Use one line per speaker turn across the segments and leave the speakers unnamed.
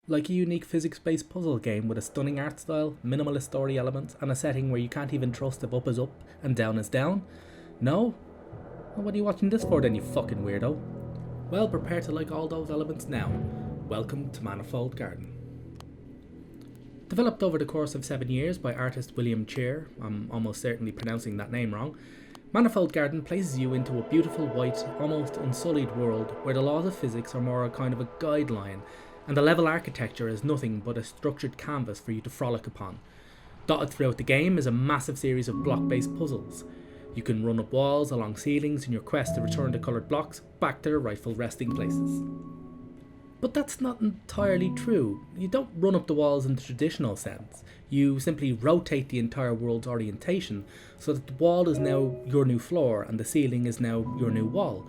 Like a unique physics-based puzzle game with a stunning art style, minimalist story elements, and a setting where you can't even trust if up is up and down is down? No? Well, what are you watching this for then, you fucking weirdo? Well, prepare to like all those elements now. Welcome to Manifold Garden. Developed over the course of 7 years by artist William Cheer, I'm almost certainly pronouncing that name wrong, Manifold Garden places you into a beautiful white, almost unsullied world where the laws of physics are more a kind of a guideline, and the level architecture is nothing but a structured canvas for you to frolic upon. Dotted throughout the game is a massive series of block-based puzzles. You can run up walls, along ceilings in your quest to return the coloured blocks back to their rightful resting places. But that's not entirely true. You don't run up the walls in the traditional sense. You simply rotate the entire world's orientation so that the wall is now your new floor and the ceiling is now your new wall.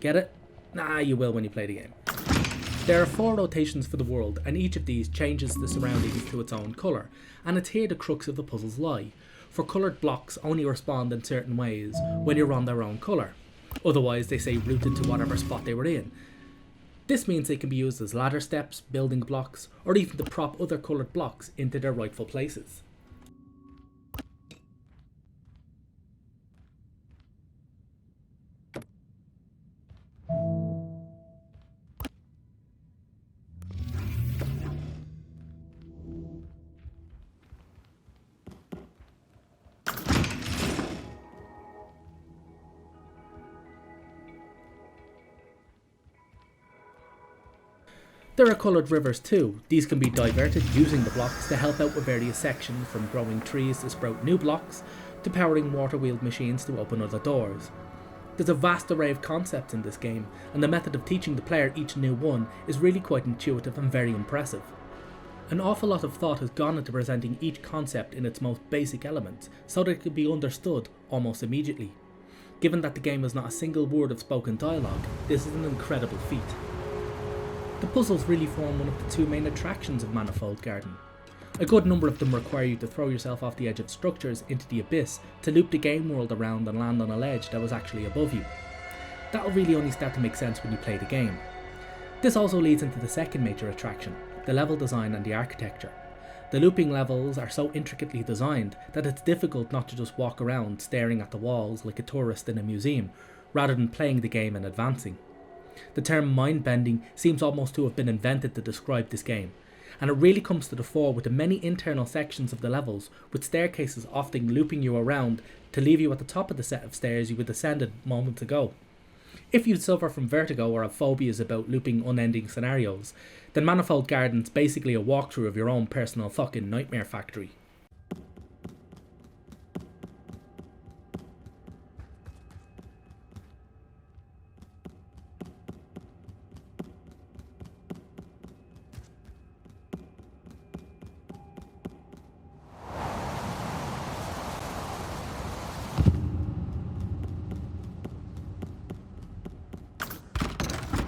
Get it? Nah, you will when you play the game. There are 4 rotations for the world, and each of these changes the surroundings to its own colour, and it's here the crux of the puzzles lie, for coloured blocks only respond in certain ways when you're on their own colour. Otherwise they say rooted to whatever spot they were in. This means they can be used as ladder steps, building blocks, or even to prop other coloured blocks into their rightful places. There are coloured rivers too. These can be diverted using the blocks to help out with various sections, from growing trees to sprout new blocks, to powering water-wheeled machines to open other doors. There's a vast array of concepts in this game, and the method of teaching the player each new one is really quite intuitive and very impressive. An awful lot of thought has gone into presenting each concept in its most basic elements, so that it can be understood almost immediately. Given that the game has not a single word of spoken dialogue, this is an incredible feat. The puzzles really form one of the 2 main attractions of Manifold Garden. A good number of them require you to throw yourself off the edge of structures into the abyss to loop the game world around and land on a ledge that was actually above you. That'll really only start to make sense when you play the game. This also leads into the second major attraction, the level design and the architecture. The looping levels are so intricately designed that it's difficult not to just walk around staring at the walls like a tourist in a museum, rather than playing the game and advancing. The term mind-bending seems almost to have been invented to describe this game, and it really comes to the fore with the many internal sections of the levels, with staircases often looping you around to leave you at the top of the set of stairs you had descended moments ago. If you suffer from vertigo or have phobias about looping unending scenarios, then Manifold Garden's basically a walkthrough of your own personal fucking nightmare factory.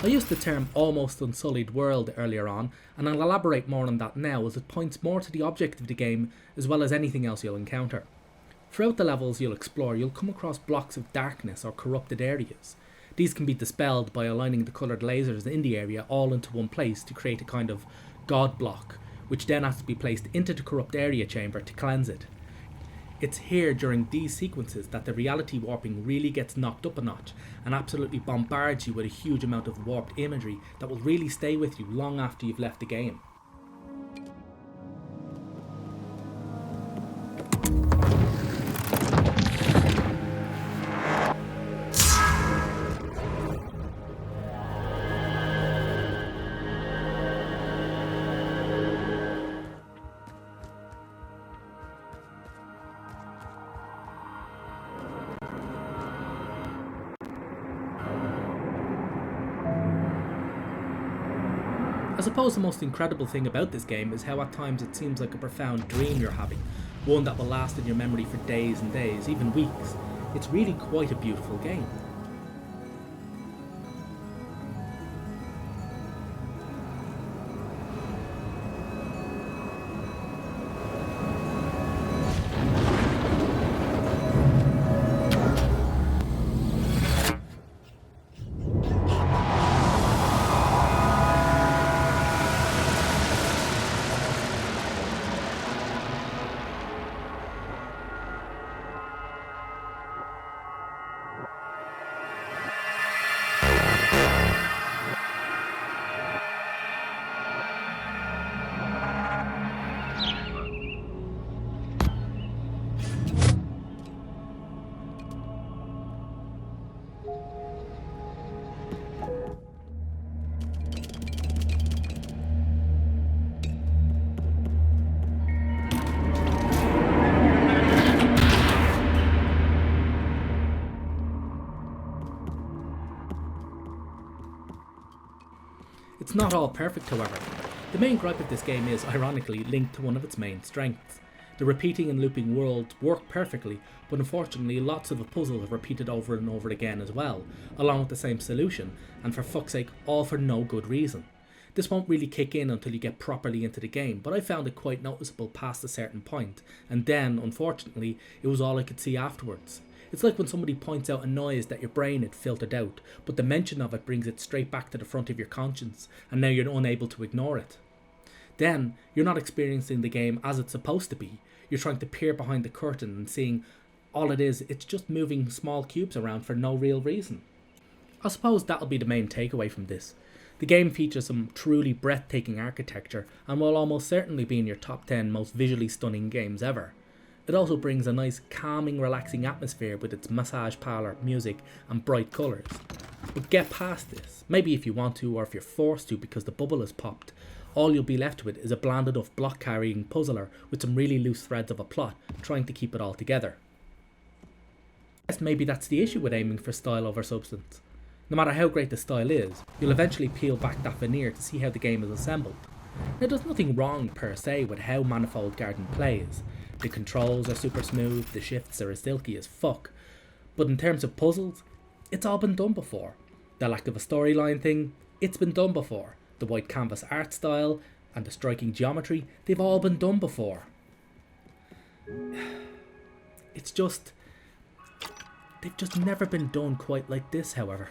I used the term almost unsullied world earlier on, and I'll elaborate more on that now, as it points more to the object of the game as well as anything else you'll encounter. Throughout the levels you'll explore, you'll come across blocks of darkness or corrupted areas. These can be dispelled by aligning the coloured lasers in the area all into one place to create a kind of god block, which then has to be placed into the corrupt area chamber to cleanse it. It's here during these sequences that the reality warping really gets knocked up a notch and absolutely bombards you with a huge amount of warped imagery that will really stay with you long after you've left the game. I suppose the most incredible thing about this game is how at times it seems like a profound dream you're having, one that will last in your memory for days and days, even weeks. It's really quite a beautiful game. It's not all perfect, however. The main gripe of this game is, ironically, linked to one of its main strengths. The repeating and looping worlds work perfectly, but unfortunately lots of the puzzles are repeated over and over again as well, along with the same solution, and for fuck's sake, all for no good reason. This won't really kick in until you get properly into the game, but I found it quite noticeable past a certain point, and then, unfortunately, it was all I could see afterwards. It's like when somebody points out a noise that your brain had filtered out, but the mention of it brings it straight back to the front of your conscience, and now you're unable to ignore it. Then, you're not experiencing the game as it's supposed to be. You're trying to peer behind the curtain and seeing all it is, it's just moving small cubes around for no real reason. I suppose that'll be the main takeaway from this. The game features some truly breathtaking architecture and will almost certainly be in your top 10 most visually stunning games ever. It also brings a nice calming, relaxing atmosphere with its massage parlour music and bright colours. But get past this, maybe if you want to or if you're forced to because the bubble has popped. All you'll be left with is a bland enough block carrying puzzler with some really loose threads of a plot trying to keep it all together. I guess maybe that's the issue with aiming for style over substance. No matter how great the style is, you'll eventually peel back that veneer to see how the game is assembled. Now there's nothing wrong per se with how Manifold Garden plays. The controls are super smooth, the shifts are as silky as fuck. But in terms of puzzles, it's all been done before. The lack of a storyline thing, it's been done before. The white canvas art style and the striking geometry, they've all been done before. They've just never been done quite like this, however.